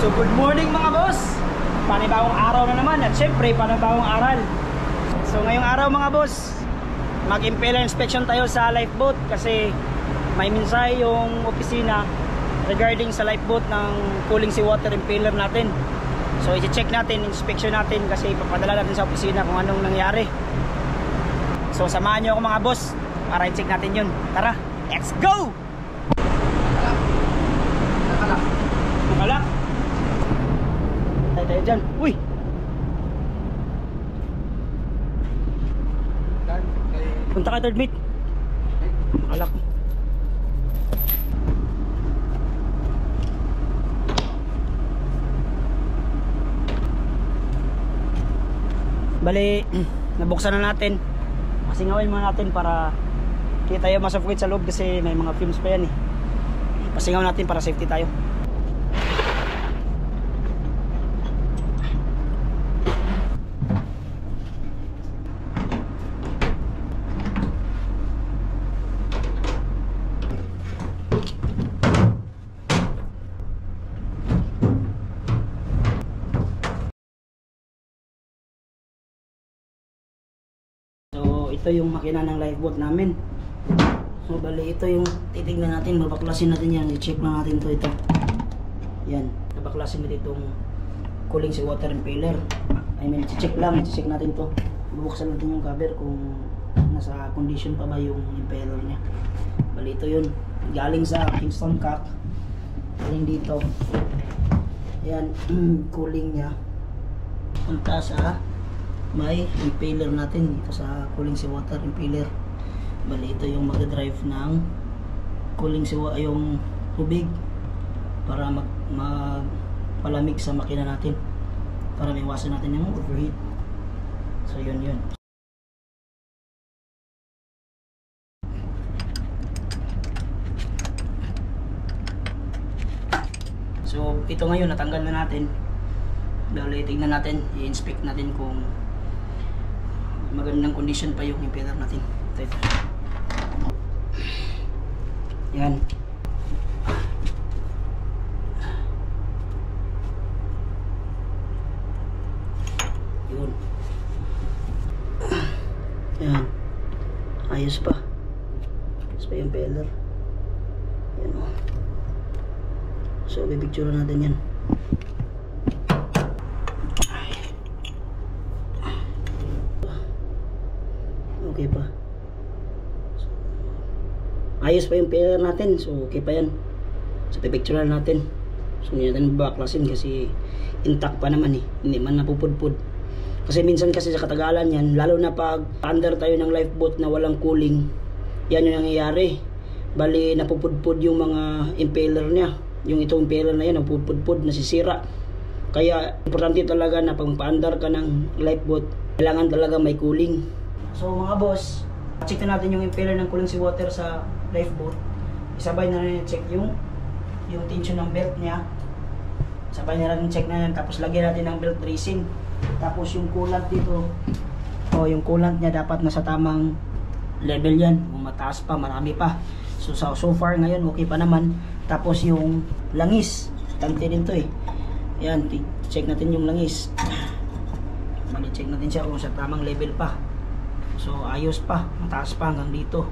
So good morning mga boss. Panibagong araw na naman at syempre panibagong aral. So ngayong araw mga boss, mag-impeller inspection tayo sa lifeboat kasi may minsay yung opisina regarding sa lifeboat ng cooling seawater impeller natin. So i-check natin, inspection natin kasi ipapadala natin sa opisina kung anong nangyari. So samahan nyo ako mga boss para i-check natin yun. Tara, let's go! Nakalak. Tayo dyan. Uy! Punta ka third mate. Nakalak. Bali, nabuksan na natin. Pasingawin muna natin para kita tayo masuffocate sa loob kasi may mga fumes pa yan eh. Pasingaw natin para safety tayo. Ito yung makina ng lifeboat namin. So bali ito yung titignan natin, babaklasin natin yan, i-check lang natin ito. Yan, babaklasin natin itong cooling seawater impeller. I mean, i-check lang, i-check natin to. Bubuksan natin yung cover kung nasa condition pa ba yung impeller nya. Bali ito yun, galing sa Kingston Cock, galing dito. Yan, cooling nya punta sa may impeller natin dito sa cooling seawater impeller. Bali ito yung mag-drive ng cooling seawater, yung tubig para magpalamig sa makina natin para maiwasan natin yung overheat. So yun. So ito ngayon natanggal na natin. Bali tignan natin, i-inspect natin kung magandang condition pa yung impeller natin. Ito. Yan. Yun. Yan. Ayos pa. Ayos pa yung impeller. Yan o. So, bibigture natin yan. Okay pa. Ayos pa yung impeller natin. So okay pa yan. So pipicture natin. So hindi natin babaklasin kasi intact pa naman eh. Hindi man napupudpud. Kasi minsan kasi sa katagalan yan, lalo na pag under tayo ng lifeboat na walang cooling, yan yung nangyayari. Bali napupudpud yung mga impeller niya. Yung itong impeller na yan, napupudpud, nasisira. Kaya importante talaga na pag pa-under ka ng lifeboat, kailangan talaga may cooling. So mga boss, check na natin yung impeller ng cooling seawater sa lifeboat. Isabay na rin check yung tension ng belt niya. Sabay na rin check na yan. Tapos lagyan natin ng belt bracing. Tapos yung coolant dito, yung coolant niya dapat nasa tamang level yan. Kung mataas pa, marami pa. So far ngayon okay pa naman. Tapos yung langis, tante din to eh. Yan, check natin yung langis. Bali check natin siya kung sa tamang level pa. So ayos pa, mataas pa hanggang dito.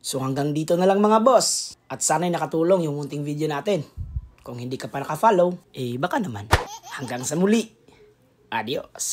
So hanggang dito na lang mga boss. At sana'y nakatulong yung munting video natin. Kung hindi ka pa naka-follow, baka naman. Hanggang sa muli. Adios.